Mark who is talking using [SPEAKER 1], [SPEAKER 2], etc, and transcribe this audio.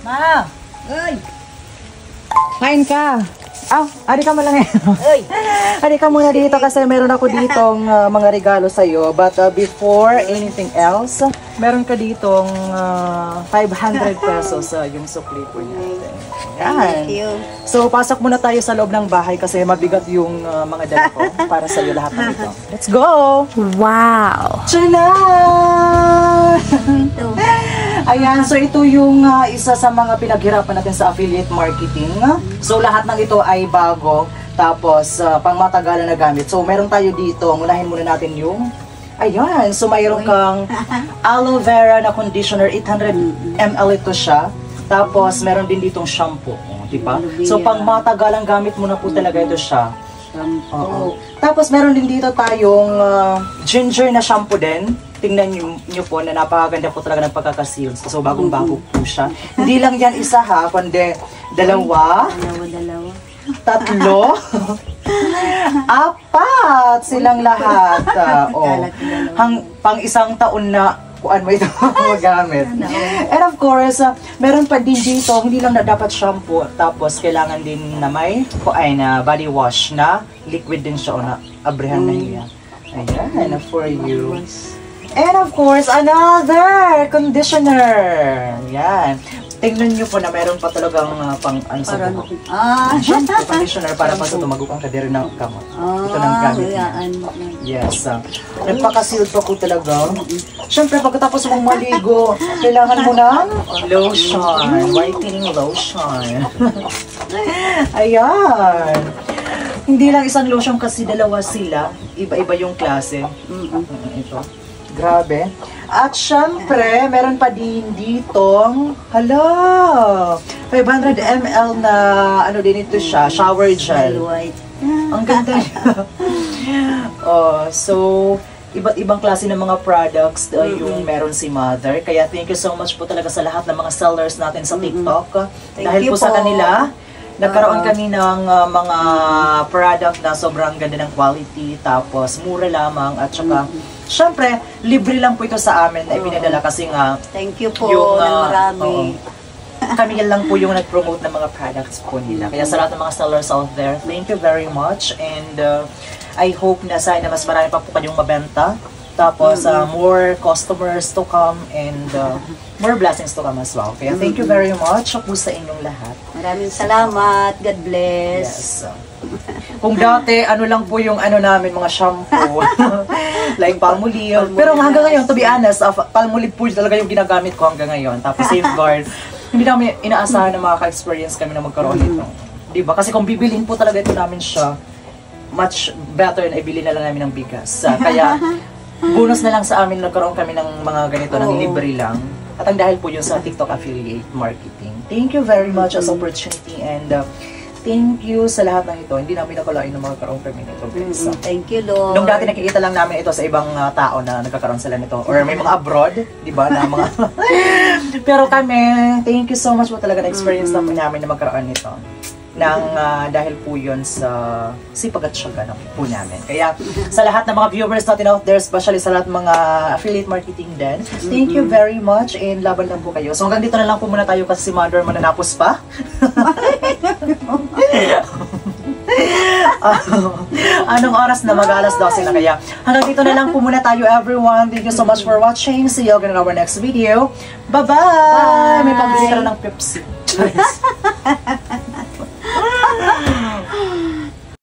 [SPEAKER 1] Ma! Uy!
[SPEAKER 2] Kain ka. Ari ka mo lang
[SPEAKER 1] Uy!
[SPEAKER 2] Ari ka muna dito kasi meron ako ditong mga regalo sa'yo. But before anything else, meron ka ditong 500 pesos yung sukli po natin.
[SPEAKER 1] Thank you.
[SPEAKER 2] So, pasok muna tayo sa loob ng bahay kasi mabigat yung mga dala ko para sa'yo lahat ng ito. Let's go!
[SPEAKER 3] Wow!
[SPEAKER 2] Tchanan!
[SPEAKER 1] Ito.
[SPEAKER 2] Ayan, so ito yung isa sa mga pinaghirapan natin sa affiliate marketing. So lahat ng ito ay bago, tapos pangmatagalan na gamit. So meron tayo dito, unahin muna natin yung, ayan, so mayroon kang aloe vera na conditioner, 800 ml ito siya. Tapos meron din ditong shampoo, diba? So pangmatagalang gamit mo na po talaga ito siya. Tapos meron din dito tayong ginger na shampoo din. Tingnan nyo po na napakaganda po talaga ng pagkakaseal. So bagong-bago po siya. Hindi lang yan isa ha, kundi dalawa, tatlo, apat silang lahat. Pang isang taon na kuan mo ito magamit. And of course, meron pa din dito, hindi lang na dapat shampoo, tapos kailangan din na may na body wash na liquid din siya o na abrihan na niya. Ayan, for you. And of course, another conditioner. Yan. Tingnan nyo po na meron pa talagang pang ano sa buhok. Shampoo, conditioner para pa sa tumagupang kadiri ng kamot. Ito ng gamit niya. Yes. Nagpakasealed pa po talaga. Siyempre, pagkatapos mong maligo, kailangan mo ng lotion. Whitening lotion. Ayan. Hindi lang isang lotion kasi dalawa sila. Iba-iba yung klase. Ito. Grabe. At syempre, meron pa din ditong, 500 ml na, ano din ito siya, shower gel. Ang ganda niya. So, iba't ibang klase ng mga products yung meron si Mother. Kaya thank you so much po talaga sa lahat ng mga sellers natin sa TikTok. Dahil po sa kanila, nagkaroon kami ng mga product na sobrang ganda ng quality, tapos mura lamang, at saka syempre, libre lang po ito sa amin na ipinadala kasi nga
[SPEAKER 1] thank you po ng marami.
[SPEAKER 2] Kami lang po yung nag-promote ng mga products po nila. Kaya sa lahat ng mga sellers out there, thank you very much, and I hope na sana mas marami pa po kayong mabenta. Tapos more customers to come, and more blessings to come as well. Kaya thank you very much po sa inyong lahat.
[SPEAKER 1] Maraming salamat. God bless.
[SPEAKER 2] Yes. Kung dati, ano lang po yung ano namin, mga shampoo. Like Palmolive. Pero hanggang ngayon, to be honest, Palmolive po talaga yung ginagamit ko hanggang ngayon. Tapos Safeguard. Hindi namin inaasahan na makaka-experience kami na magkaroon nito. Diba? Kasi kung bibilin po talaga ito namin siya, much better na ibili na lang namin ng bigas. Kaya, bonus na lang sa amin nagkaroon kami ng mga ganito, ng libre lang. At ang dahil po yun sa TikTok affiliate marketing. Thank you very much as opportunity, and thank you sa lahat ng ito. Hindi namin nakalain na magkaroon kami nito.
[SPEAKER 1] Thank you, Lord.
[SPEAKER 2] Nung dati nakikita lang namin ito sa ibang tao na nagkakaroon sila nito. Or may mga abroad, di ba? Na mga pero kami, thank you so much po talaga na experience na po namin na magkaroon nito. Dahil po yun sa sipag at syaga po namin. Kaya sa lahat ng mga viewers natin out there, especially sa lahat ng mga affiliate marketing din, thank you very much, and laban lang po kayo. So hanggang dito na lang po muna tayo kasi si Mother mananapos pa. Anong oras na? Mag-alas 12 na kaya. Hanggang dito na lang po muna tayo, everyone. Thank you so much for watching. See you again in our next video. Bye-bye! May pambili ka na ng Pepsi.